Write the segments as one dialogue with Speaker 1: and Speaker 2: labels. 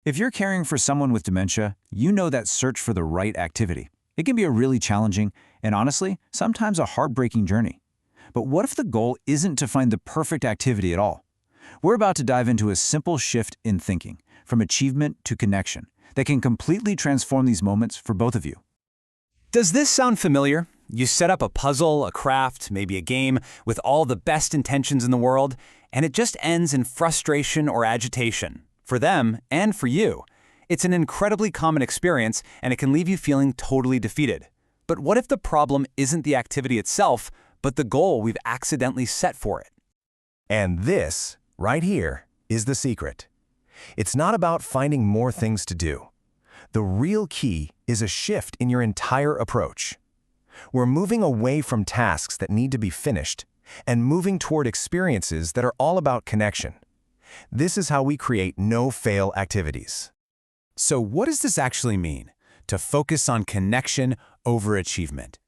Speaker 1: If you're caring for someone with dementia, you know that search for the right activity. It can be a really challenging and honestly, sometimes a heartbreaking journey. But what if the goal isn't to find the perfect activity at all? We're about to dive into a simple shift in thinking, from achievement to connection, that can completely transform these moments for both of you.
Speaker 2: Does this sound familiar? You set up a puzzle, a craft, maybe a game, with all the best intentions in the world, and it just ends in frustration or agitation. For them and for you. It's an incredibly common experience, and it can leave you feeling totally defeated. But what if the problem isn't the activity itself, but the goal we've accidentally set for it?
Speaker 3: And this, right here, is the secret. It's not about finding more things to do. The real key is a shift in your entire approach. We're moving away from tasks that need to be finished and moving toward experiences that are all about connection. This is how we create no-fail activities.
Speaker 2: So what does this actually mean, to focus on connection over achievement?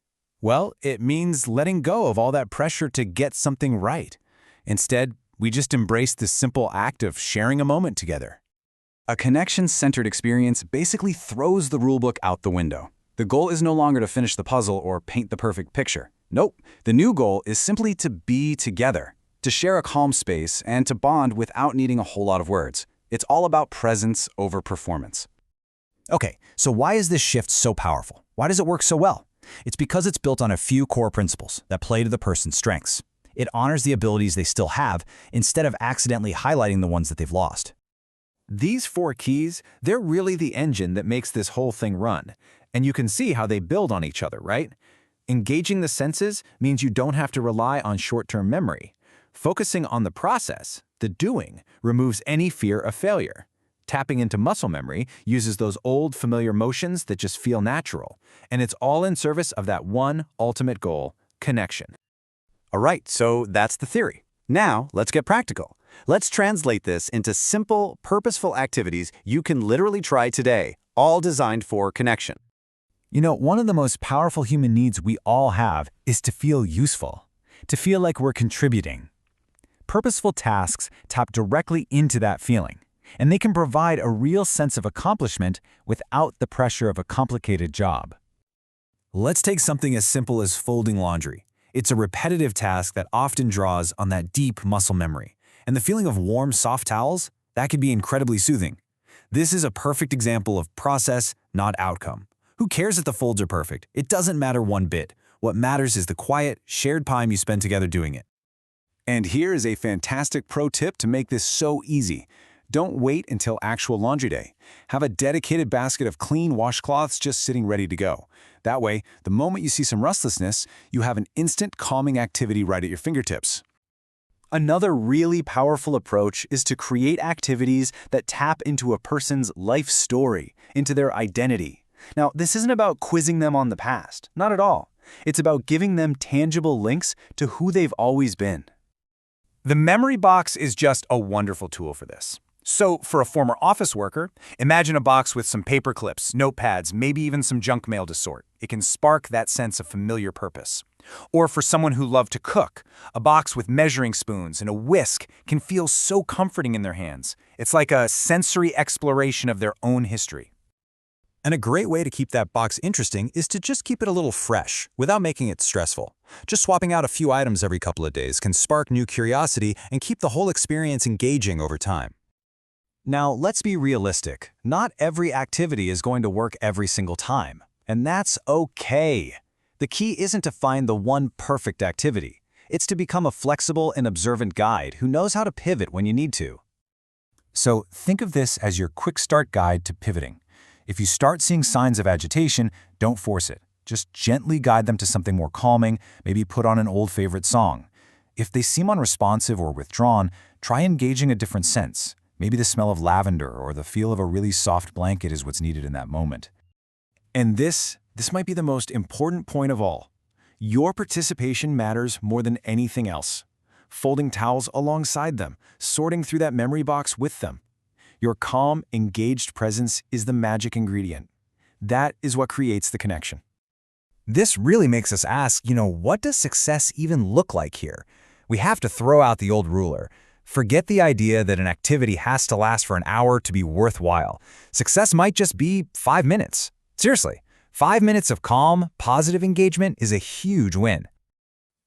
Speaker 2: Well, it means letting go of all that pressure to get something right. Instead, we just embrace the simple act of sharing a moment together.
Speaker 1: A connection-centered experience basically throws the rulebook out the window. The goal is no longer to finish the puzzle or paint the perfect picture. Nope, the new goal is simply to be together, to share a calm space, and to bond without needing a whole lot of words. It's all about presence over performance.
Speaker 4: Okay, so why is this shift so powerful? Why does it work so well? It's because it's built on a few core principles that play to the person's strengths. It honors the abilities they still have instead of accidentally highlighting the ones that they've lost.
Speaker 3: These 4 keys, they're really the engine that makes this whole thing run. And you can see how they build on each other, right? Engaging the senses means you don't have to rely on short-term memory. Focusing on the process, the doing, removes any fear of failure. Tapping into muscle memory uses those old familiar motions that just feel natural. And it's all in service of that one ultimate goal, connection.
Speaker 2: All right, so that's the theory. Now, let's get practical. Let's translate this into simple, purposeful activities you can literally try today, all designed for connection.
Speaker 4: You know, one of the most powerful human needs we all have is to feel useful, to feel like we're contributing. Purposeful tasks tap directly into that feeling, and they can provide a real sense of accomplishment without the pressure of a complicated job. Let's take something as simple as folding laundry. It's a repetitive task that often draws on that deep muscle memory, and the feeling of warm, soft towels, that can be incredibly soothing. This is a perfect example of process, not outcome. Who cares if the folds are perfect? It doesn't matter one bit. What matters is the quiet, shared time you spend together doing it.
Speaker 1: And here is a fantastic pro tip to make this so easy. Don't wait until actual laundry day. Have a dedicated basket of clean washcloths just sitting ready to go. That way, the moment you see some restlessness, you have an instant calming activity right at your fingertips.
Speaker 2: Another really powerful approach is to create activities that tap into a person's life story, into their identity. Now, this isn't about quizzing them on the past, not at all. It's about giving them tangible links to who they've always been. The memory box is just a wonderful tool for this. So, for a former office worker, imagine a box with some paper clips, notepads, maybe even some junk mail to sort. It can spark that sense of familiar purpose. Or for someone who loved to cook, a box with measuring spoons and a whisk can feel so comforting in their hands. It's like a sensory exploration of their own history.
Speaker 4: And a great way to keep that box interesting is to just keep it a little fresh, without making it stressful. Just swapping out a few items every couple of days can spark new curiosity and keep the whole experience engaging over time. Now, let's be realistic. Not every activity is going to work every single time, and that's okay. The key isn't to find the one perfect activity. It's to become a flexible and observant guide who knows how to pivot when you need to. So think of this as your quick start guide to pivoting. If you start seeing signs of agitation, don't force it. Just gently guide them to something more calming, maybe put on an old favorite song. If they seem unresponsive or withdrawn, try engaging a different sense. Maybe the smell of lavender or the feel of a really soft blanket is what's needed in that moment. And this might be the most important point of all. Your participation matters more than anything else. Folding towels alongside them, sorting through that memory box with them. Your calm, engaged presence is the magic ingredient. That is what creates the connection. This really makes us ask, what does success even look like here? We have to throw out the old ruler. Forget the idea that an activity has to last for an hour to be worthwhile. Success might just be 5 minutes. Seriously, 5 minutes of calm, positive engagement is a huge win.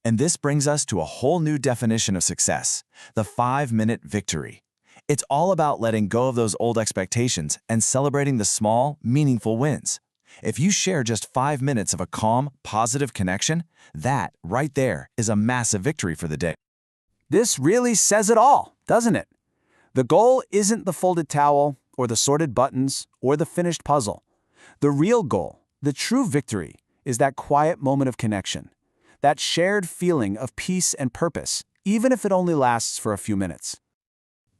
Speaker 2: And this brings us to a whole new definition of success, the 5-minute victory. It's all about letting go of those old expectations and celebrating the small, meaningful wins. If you share just 5 minutes of a calm, positive connection, that, right there, is a massive victory for the day.
Speaker 5: This really says it all, doesn't it? The goal isn't the folded towel, or the sorted buttons, or the finished puzzle. The real goal, the true victory, is that quiet moment of connection, that shared feeling of peace and purpose, even if it only lasts for a few minutes.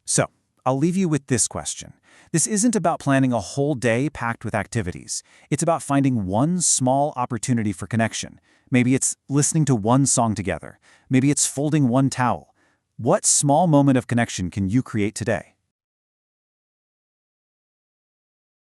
Speaker 1: So, I'll leave you with this question. This isn't about planning a whole day packed with activities. It's about finding one small opportunity for connection. Maybe it's listening to one song together. Maybe it's folding one towel. What small moment of connection can you create today?